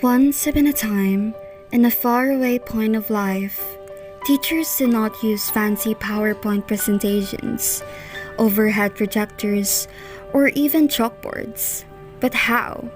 Once upon a time, in a faraway point of life, teachers did not use fancy PowerPoint presentations, overhead projectors, or even chalkboards. But how?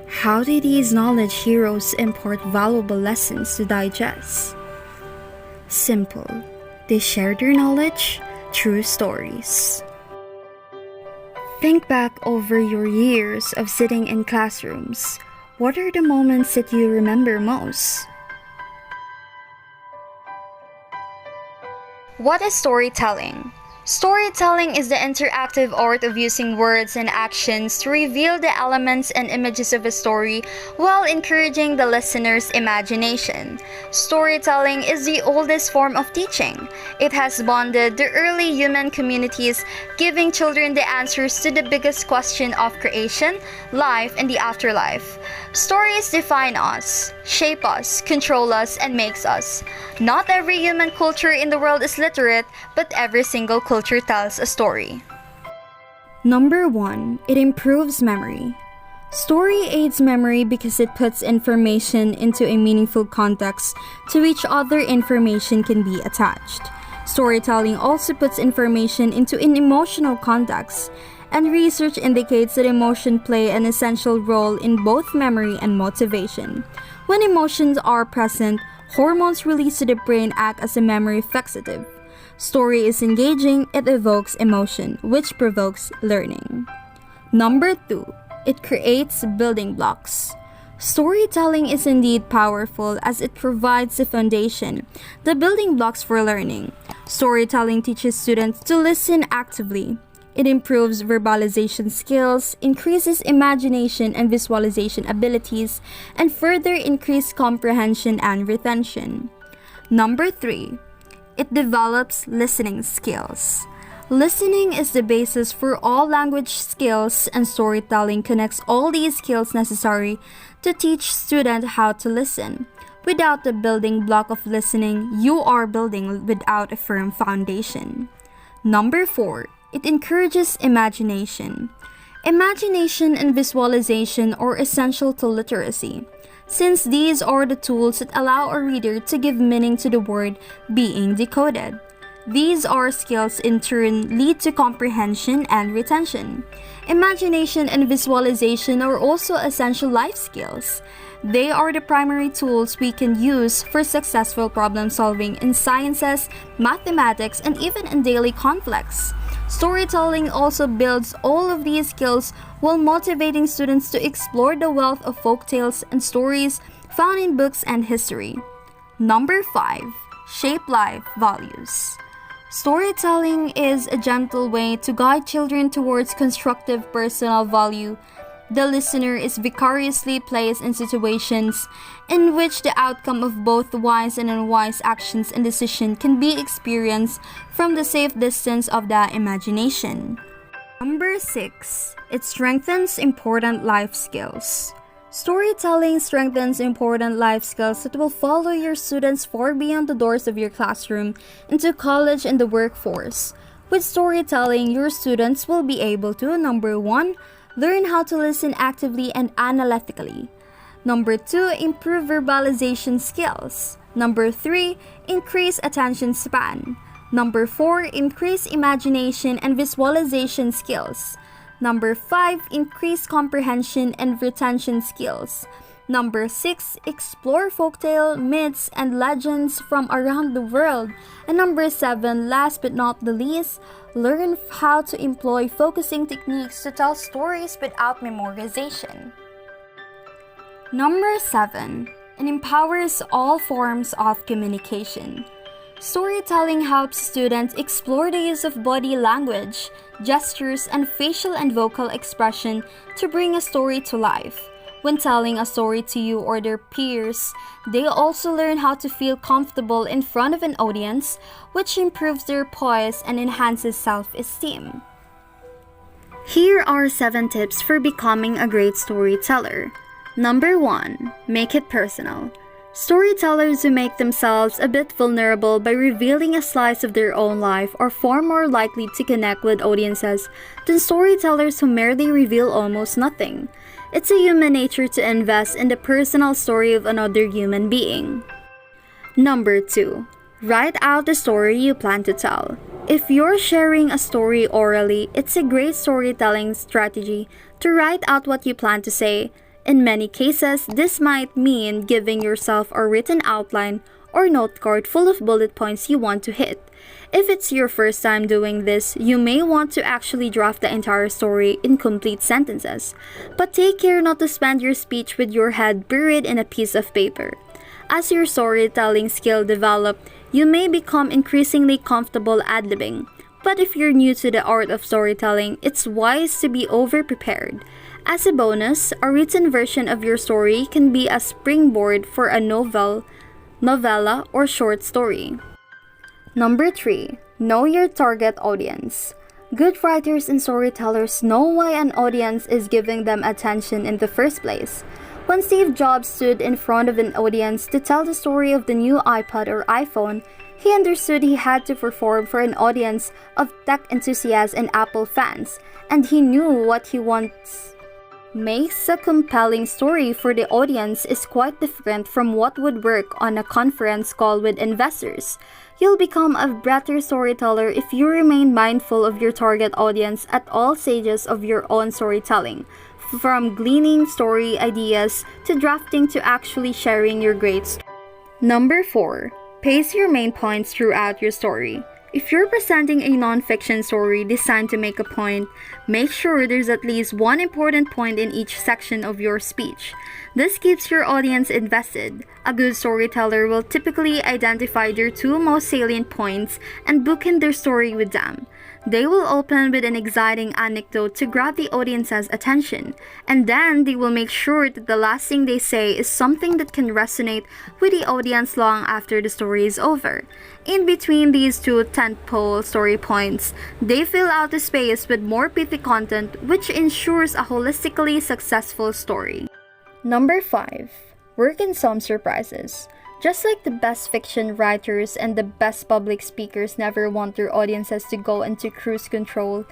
How did these knowledge heroes impart valuable lessons to digest? Simple. They shared their knowledge through stories. Think back over your years of sitting in classrooms. What are the moments that you remember most? What is storytelling? Storytelling is the interactive art of using words and actions to reveal the elements and images of a story while encouraging the listener's imagination. Storytelling is the oldest form of teaching. It has bonded the early human communities, giving children the answers to the biggest question of creation, life, and the afterlife. Stories define us, shape us, control us, and makes us. Not every human culture in the world is literate, but every single culture tells a story. Number 1. It improves memory. Story aids memory because it puts information into a meaningful context to which other information can be attached. Storytelling also puts information into an emotional context, and research indicates that emotions play an essential role in both memory and motivation. When emotions are present, hormones released to the brain act as a memory fixative. Story is engaging, it evokes emotion, which provokes learning. Number 2. It creates building blocks. Storytelling is indeed powerful as it provides the foundation, the building blocks for learning. Storytelling teaches students to listen actively. It improves verbalization skills, increases imagination and visualization abilities, and further increases comprehension and retention. Number 3. It develops listening skills. Listening is the basis for all language skills, and storytelling connects all these skills necessary to teach students how to listen. Without the building block of listening, you are building without a firm foundation. Number 4. It encourages imagination. Imagination and visualization are essential to literacy, since these are the tools that allow a reader to give meaning to the word being decoded. These are skills in turn lead to comprehension and retention. Imagination and visualization are also essential life skills. They are the primary tools we can use for successful problem solving in sciences, mathematics, and even in daily conflicts. Storytelling also builds all of these skills while motivating students to explore the wealth of folktales and stories found in books and history. Number 5. Shape life values. Storytelling is a gentle way to guide children towards constructive personal value. The listener is vicariously placed in situations in which the outcome of both wise and unwise actions and decisions can be experienced from the safe distance of the imagination. Number 6. It strengthens important life skills. Storytelling strengthens important life skills that will follow your students far beyond the doors of your classroom into college and the workforce. With storytelling, your students will be able to, number 1, learn how to listen actively and analytically. Number 2, improve verbalization skills. Number 3, increase attention span. Number 4, increase imagination and visualization skills. Number 5, increase comprehension and retention skills. Number 6, explore folktale, myths, and legends from around the world. And number 7, last but not the least, learn how to employ focusing techniques to tell stories without memorization. Number 7, it empowers all forms of communication. Storytelling helps students explore the use of body language, gestures, and facial and vocal expression to bring a story to life. When telling a story to you or their peers, they also learn how to feel comfortable in front of an audience, which improves their poise and enhances self-esteem. Here are 7 tips for becoming a great storyteller. Number 1. Make it personal. Storytellers who make themselves a bit vulnerable by revealing a slice of their own life are far more likely to connect with audiences than storytellers who merely reveal almost nothing. It's a human nature to invest in the personal story of another human being. Number 2. Write out the story you plan to tell. If you're sharing a story orally, it's a great storytelling strategy to write out what you plan to say. In many cases, this might mean giving yourself a written outline or note card full of bullet points you want to hit. If it's your first time doing this, you may want to actually draft the entire story in complete sentences. But take care not to spend your speech with your head buried in a piece of paper. As your storytelling skill develops, you may become increasingly comfortable ad-libbing. But if you're new to the art of storytelling, it's wise to be over-prepared. As a bonus, a written version of your story can be a springboard for a novella, or short story. Number 3. Know your target audience. Good writers and storytellers know why an audience is giving them attention in the first place. When Steve Jobs stood in front of an audience to tell the story of the new iPod or iPhone, he understood he had to perform for an audience of tech enthusiasts and Apple fans, and he knew what he wants. Makes a compelling story for the audience is quite different from what would work on a conference call with investors. You'll become a better storyteller if you remain mindful of your target audience at all stages of your own storytelling, from gleaning story ideas to drafting to actually sharing your great story. Number 4. Pace your main points throughout your story. If you're presenting a non-fiction story designed to make a point, make sure there's at least one important point in each section of your speech. This keeps your audience invested. A good storyteller will typically identify their 2 most salient points and bookend their story with them. They will open with an exciting anecdote to grab the audience's attention, and then they will make sure that the last thing they say is something that can resonate with the audience long after the story is over. In between these 2 tentpole story points, they fill out the space with more pithy content, which ensures a holistically successful story. Number 5. Work in some surprises. Just like the best fiction writers and the best public speakers never want their audiences to go into cruise control,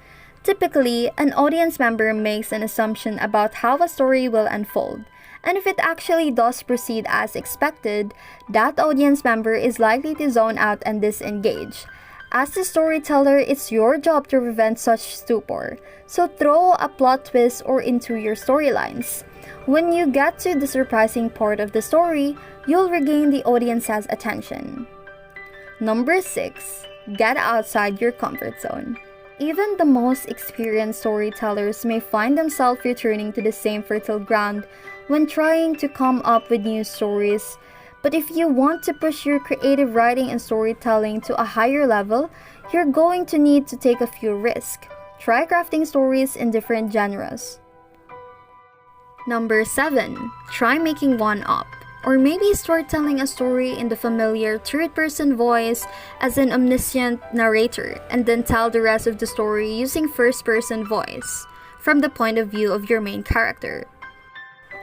typically, an audience member makes an assumption about how a story will unfold. And if it actually does proceed as expected, that audience member is likely to zone out and disengage. As the storyteller, it's your job to prevent such stupor, so throw a plot twist or into your storylines. When you get to the surprising part of the story, you'll regain the audience's attention. Number 6. Get outside your comfort zone. Even the most experienced storytellers may find themselves returning to the same fertile ground when trying to come up with new stories. But if you want to push your creative writing and storytelling to a higher level, you're going to need to take a few risks. Try crafting stories in different genres. Number 7. Try making one up. Or maybe start telling a story in the familiar third-person voice as an omniscient narrator, and then tell the rest of the story using first-person voice, from the point of view of your main character.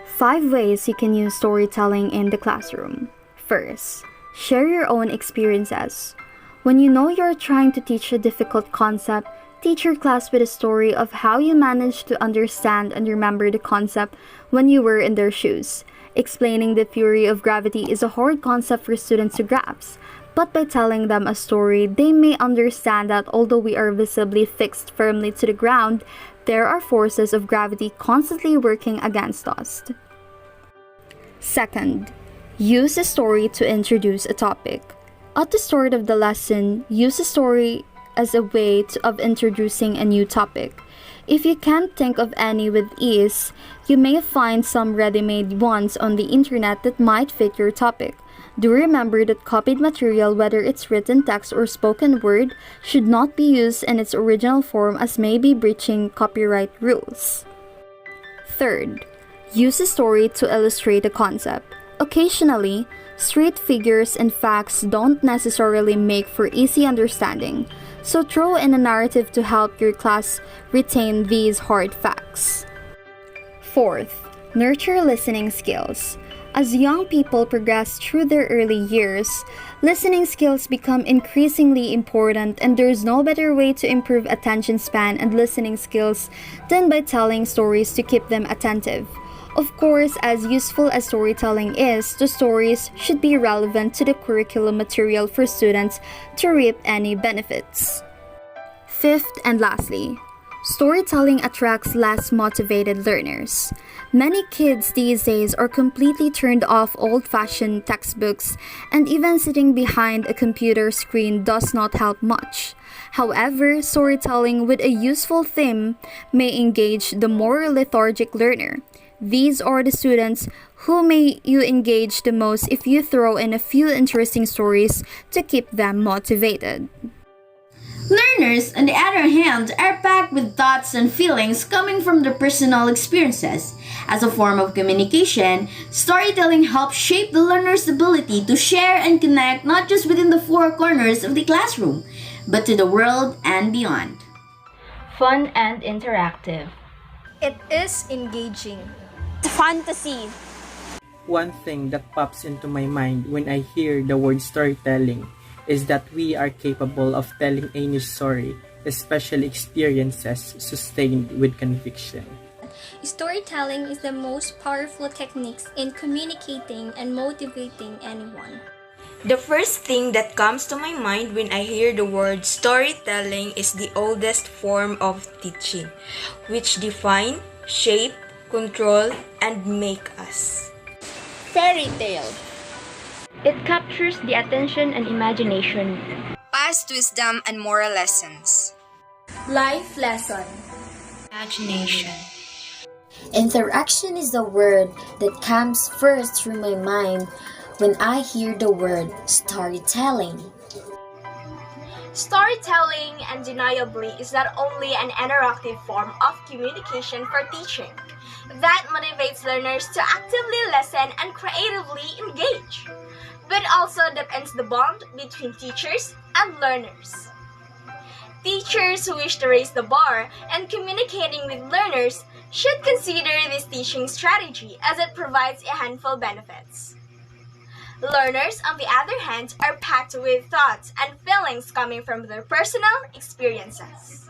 5 ways you can use storytelling in the classroom. First, share your own experiences. When you know you're trying to teach a difficult concept, teach your class with a story of how you managed to understand and remember the concept when you were in their shoes. Explaining the theory of gravity is a hard concept for students to grasp, but by telling them a story, they may understand that although we are visibly fixed firmly to the ground, there are forces of gravity constantly working against us. Second, use a story to introduce a topic. At the start of the lesson, use a story as a way of introducing a new topic. If you can't think of any with ease, you may find some ready-made ones on the internet that might fit your topic. Do remember that copied material, whether it's written text or spoken word, should not be used in its original form as may be breaching copyright rules. Third, use a story to illustrate a concept. Occasionally, straight figures and facts don't necessarily make for easy understanding, so throw in a narrative to help your class retain these hard facts. Fourth, nurture listening skills. As young people progress through their early years, listening skills become increasingly important, and there's no better way to improve attention span and listening skills than by telling stories to keep them attentive. Of course, as useful as storytelling is, the stories should be relevant to the curriculum material for students to reap any benefits. Fifth and lastly, storytelling attracts less motivated learners. Many kids these days are completely turned off old-fashioned textbooks, and even sitting behind a computer screen does not help much. However, storytelling with a useful theme may engage the more lethargic learner. These are the students who may you engage the most if you throw in a few interesting stories to keep them motivated. Learners, on the other hand, are packed with thoughts and feelings coming from their personal experiences. As a form of communication, storytelling helps shape the learner's ability to share and connect not just within the four corners of the classroom, but to the world and beyond. Fun and interactive. It is engaging. Fantasy. One thing that pops into my mind when I hear the word storytelling is that we are capable of telling any story, especially experiences sustained with conviction. Storytelling is the most powerful technique in communicating and motivating anyone. The first thing that comes to my mind when I hear the word storytelling is the oldest form of teaching, which define, shape, control, and make us. Fairy tale. It captures the attention and imagination. Past wisdom and moral lessons. Life lesson. Imagination. Interaction is the word that comes first through my mind when I hear the word storytelling. Storytelling, undeniably, is not only an interactive form of communication for teaching that motivates learners to actively listen and creatively engage, but also depends the bond between teachers and learners. Teachers who wish to raise the bar and communicating with learners should consider this teaching strategy as it provides a handful benefits. Learners, on the other hand, are packed with thoughts and feelings coming from their personal experiences.